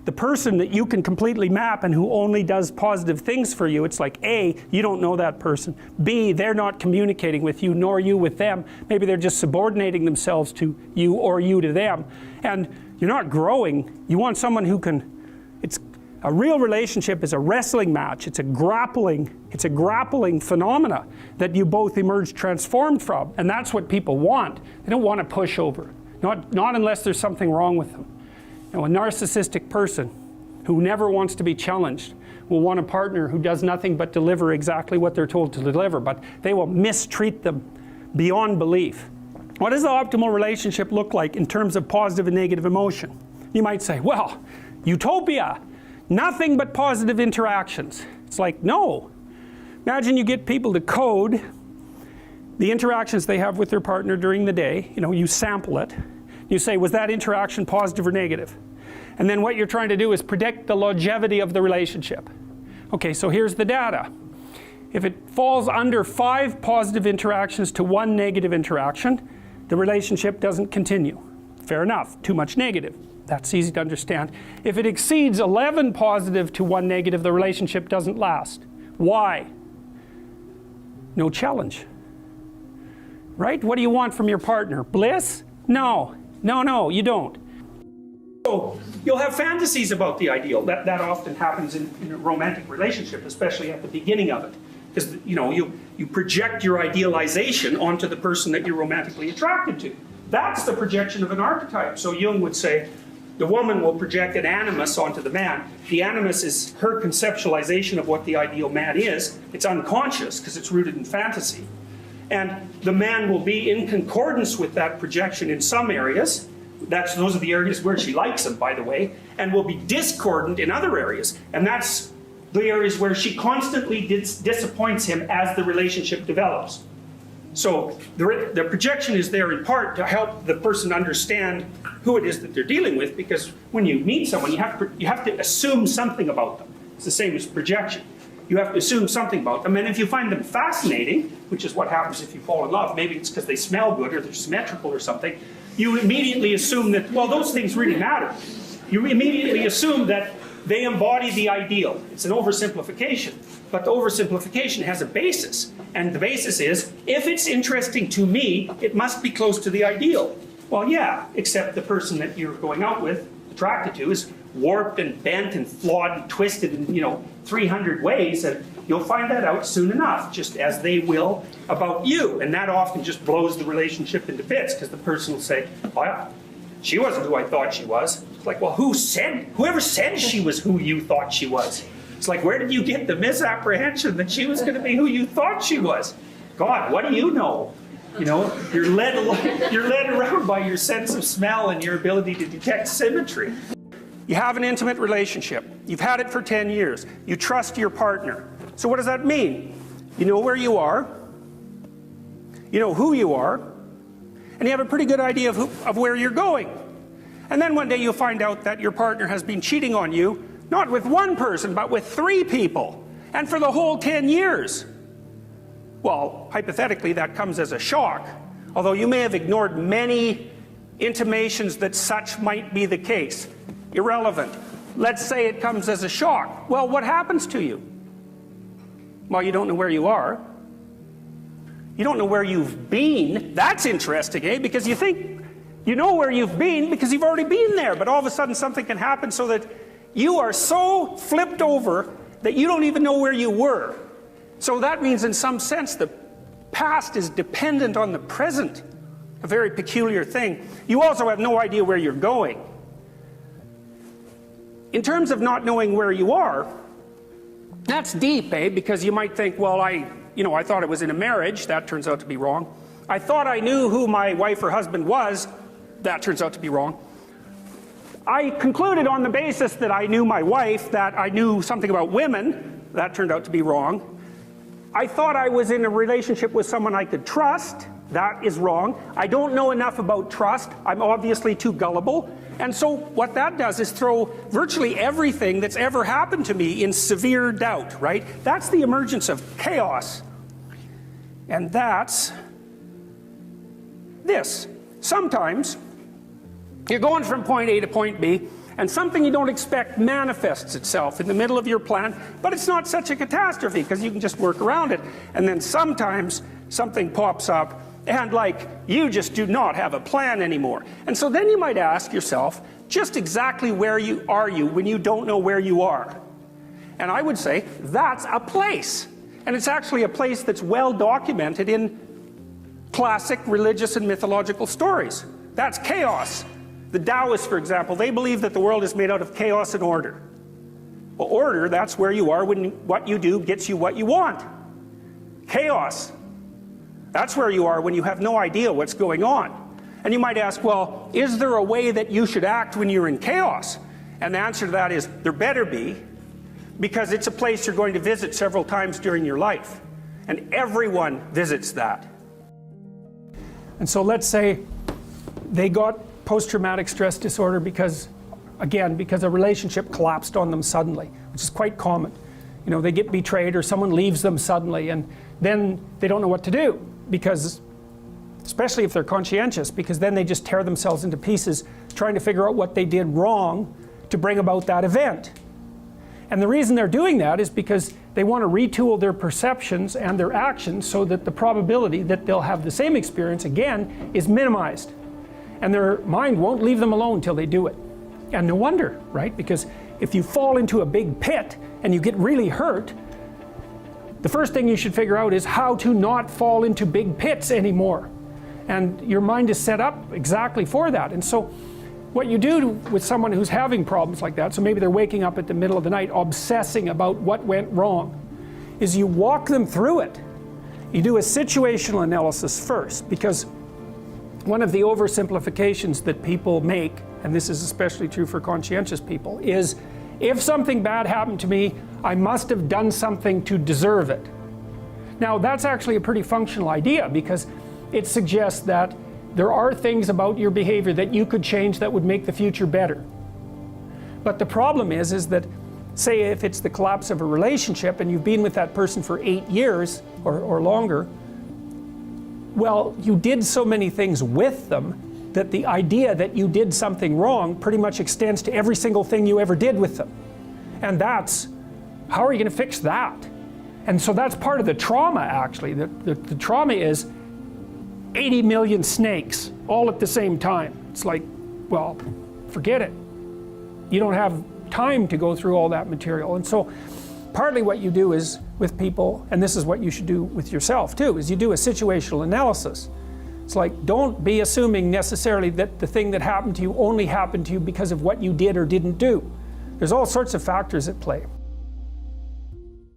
the person that you can completely map and who only does positive things for you, it's like A, you don't know that person. B, they're not communicating with you, nor you with them. Maybe they're just subordinating themselves to you or you to them. And you're not growing. You want someone who can, a real relationship is a wrestling match. It's a grappling phenomena that you both emerge transformed from. And that's what people want. They don't want a pushover. Not unless there's something wrong with them. Now, a narcissistic person who never wants to be challenged will want a partner who does nothing but deliver exactly what they're told to deliver, but they will mistreat them beyond belief. What does the optimal relationship look like in terms of positive and negative emotion? You might say, well, utopia, nothing but positive interactions. It's like, no. Imagine you get people to code the interactions they have with their partner during the day. You know, you sample it. You say, was that interaction positive or negative? And then what you're trying to do is predict the longevity of the relationship. Okay, so here's the data. If it falls under 5 positive interactions to 1 negative interaction, the relationship doesn't continue. Fair enough, too much negative. That's easy to understand. If it exceeds 11 positive to 1 negative, the relationship doesn't last. Why? No challenge. Right? What do you want from your partner? Bliss? No. No, you don't. So you'll have fantasies about the ideal. That often happens in a romantic relationship, especially at the beginning of it. Because you project your idealization onto the person that you're romantically attracted to. That's the projection of an archetype. So Jung would say, the woman will project an animus onto the man. The animus is her conceptualization of what the ideal man is. It's unconscious because it's rooted in fantasy. And the man will be in concordance with that projection in some areas. Those are the areas where she likes him, by the way, and will be discordant in other areas. And that's the areas where she constantly disappoints him as the relationship develops. So the projection is there in part to help the person understand who it is that they're dealing with, because when you meet someone, you have to assume something about them. It's the same as projection. You have to assume something about them, and if you find them fascinating, which is what happens if you fall in love, maybe it's because they smell good or they're symmetrical or something, you immediately assume that, well, those things really matter. You immediately assume that they embody the ideal. It's an oversimplification, but the oversimplification has a basis, and the basis is, if it's interesting to me, it must be close to the ideal. Well, yeah, except the person that you're going out with, attracted to, is warped and bent and flawed and twisted in 300 ways, and you'll find that out soon enough, just as they will about you. And that often just blows the relationship into bits, because the person will say, well, she wasn't who I thought she was. It's like, well, whoever said she was who you thought she was? It's like, where did you get the misapprehension that she was going to be who you thought she was? God, what do you know? You're led around by your sense of smell and your ability to detect symmetry. You have an intimate relationship. You've had it for 10 years. You trust your partner. So what does that mean? You know where you are. You know who you are. And you have a pretty good idea of where you're going. And then one day you'll find out that your partner has been cheating on you, not with one person, but with 3 people. And for the whole 10 years. Well, hypothetically, that comes as a shock, although you may have ignored many intimations that such might be the case. Irrelevant. Let's say it comes as a shock. Well, what happens to you? Well, you don't know where you are. You don't know where you've been. That's interesting, eh? Because you think you know where you've been because you've already been there, but all of a sudden something can happen so that you are so flipped over that you don't even know where you were. So that means, in some sense, the past is dependent on the present. A very peculiar thing. You also have no idea where you're going. In terms of not knowing where you are, that's deep, eh? Because you might think, well, I thought it was in a marriage. That turns out to be wrong. I thought I knew who my wife or husband was. That turns out to be wrong. I concluded on the basis that I knew my wife, that I knew something about women. That turned out to be wrong. I thought I was in a relationship with someone I could trust. That is wrong. I don't know enough about trust. I'm obviously too gullible. And so what that does is throw virtually everything that's ever happened to me in severe doubt, right? That's the emergence of chaos. And that's this. Sometimes you're going from point A to point B, And something you don't expect manifests itself in the middle of your plan, but it's not such a catastrophe because you can just work around it. And then sometimes something pops up and like you just do not have a plan anymore. And so then you might ask yourself, just exactly where are you when you don't know where you are? And I would say that's a place. And it's actually a place that's well documented in classic religious and mythological stories. That's chaos. The Taoists, for example, they believe that the world is made out of chaos and order. Well, order, that's where you are when what you do gets you what you want. Chaos, that's where you are when you have no idea what's going on. And you might ask, well, is there a way that you should act when you're in chaos? And the answer to that is, there better be, because it's a place you're going to visit several times during your life. And everyone visits that. And so let's say they got post-traumatic stress disorder because a relationship collapsed on them suddenly, which is quite common. You know, they get betrayed or someone leaves them suddenly, and then they don't know what to do, because, especially if they're conscientious, because then they just tear themselves into pieces trying to figure out what they did wrong to bring about that event. And the reason they're doing that is because they want to retool their perceptions and their actions so that the probability that they'll have the same experience again is minimized. And their mind won't leave them alone till they do it. And no wonder, right? Because if you fall into a big pit and you get really hurt, the first thing you should figure out is how to not fall into big pits anymore. And your mind is set up exactly for that. And so what you do with someone who's having problems like that, so maybe they're waking up at the middle of the night obsessing about what went wrong, is you walk them through it. You do a situational analysis first, because one of the oversimplifications that people make, and this is especially true for conscientious people, is if something bad happened to me, I must have done something to deserve it. Now that's actually a pretty functional idea, because it suggests that there are things about your behavior that you could change that would make the future better. But the problem is that, say if it's the collapse of a relationship and you've been with that person for 8 years or longer, well, you did so many things with them that the idea that you did something wrong pretty much extends to every single thing you ever did with them. And that's, how are you going to fix that? And so that's part of the trauma, actually. The trauma is 80 million snakes all at the same time. It's like, well, forget it. You don't have time to go through all that material. And so partly what you do is with people, and this is what you should do with yourself too, is you do a situational analysis. It's like, don't be assuming necessarily that the thing that happened to you only happened to you because of what you did or didn't do. There's all sorts of factors at play.